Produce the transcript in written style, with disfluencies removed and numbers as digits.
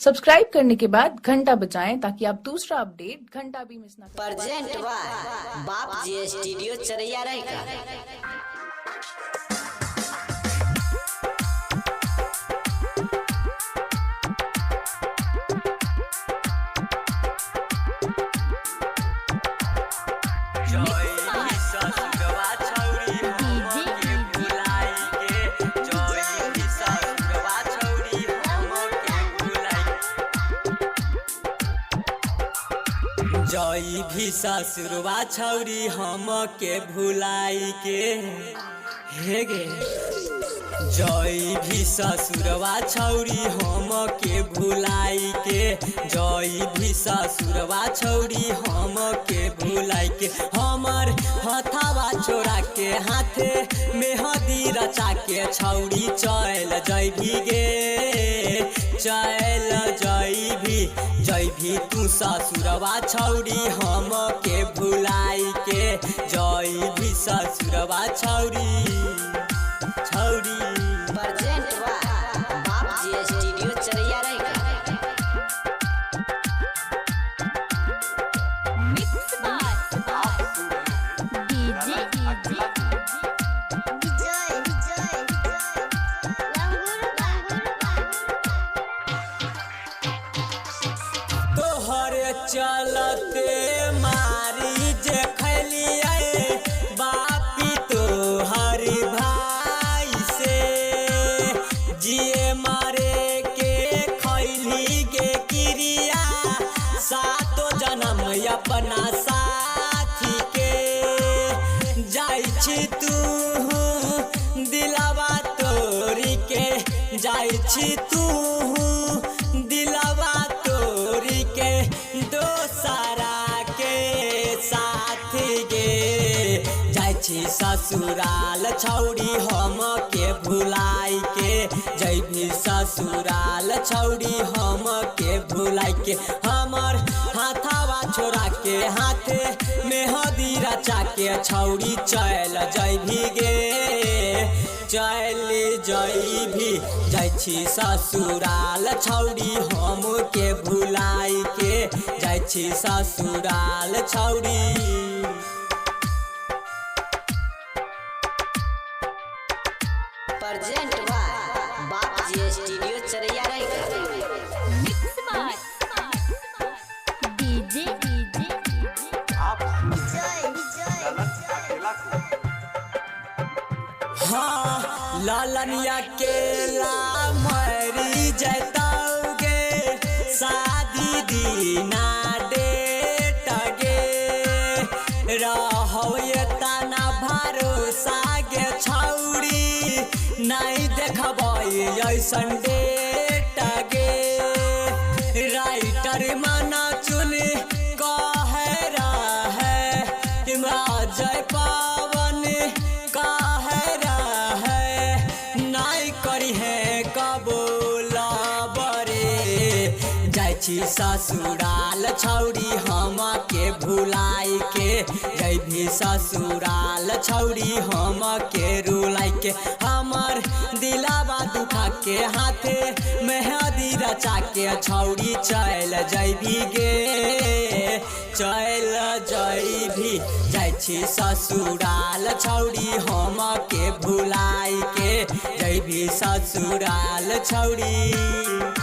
Subscribe करने के बाद घंटा बजाएं ताकि आप दूसरा अपडेट घंटा भी मिस ना करें। प्रेजेंट बाप जी स्टूडियो चरैया रहेगा। जई भी ससुरवा छौरी हम के भुलाई के हे गे। जई भी ससुरवा छौरी हम के भुलाई के, जई भी ससुरवा छौरी हम के भुलाई के। हमर हथावा छोड़ा के हाथे मेहदी रचा के छौरी चल जैभी गे, चल जैभी तू ससुरवा छौरी हम के भुलाई के। जैभी ससुरवा छौरी प्रेजेंट बाप जी स्टूडियो चरैया रहेगा। चलते मारी जे खलिए बापी तो हर भाई से, जिए मारे के खैली के क्रिया सातो जन्म अपना साथी के। जाई छी तू दिलवा तोरी के, जाई छी तू दिलवा तोरी के दोसरा के साथ गे। जाई छी ससुराल छौरी हम के भुलाई के, जैभी ससुराल छौरी हम के भुलाई के। हमर हाथावा छोड़ा के हाथे मेहदी रचा के छौरी चल जैभी गे, चल जैभी। जाई छी ससुराल छौरी हम के भुलाई के, जाई छी ससुराल छौरी। प्रेजेंट बाप जी स्टूडियो चरैया रहेगा। हाँ लालनिया केला मरी जैतौगे, शादी दीना डेट गे। रहो तना भरोसा गे छौरी, नहीं देखबै ऐसन डेट गे। राइटर मना चुन कहे रहे जय पावन कहे रहे, नहीं करी है कबूल बरे। जाई छी ससुराल छौरी हम के भुलाई के, जैभी ससुराल छौरी हम के रुलाई के। हमर दिलावा दुखा के हाथे मेहदी रचा के छौरी चल जैभी गे, चल जैभी। जाई छी ससुराल छौरी हम के भुलाई के, जैभी ससुराल छौरी।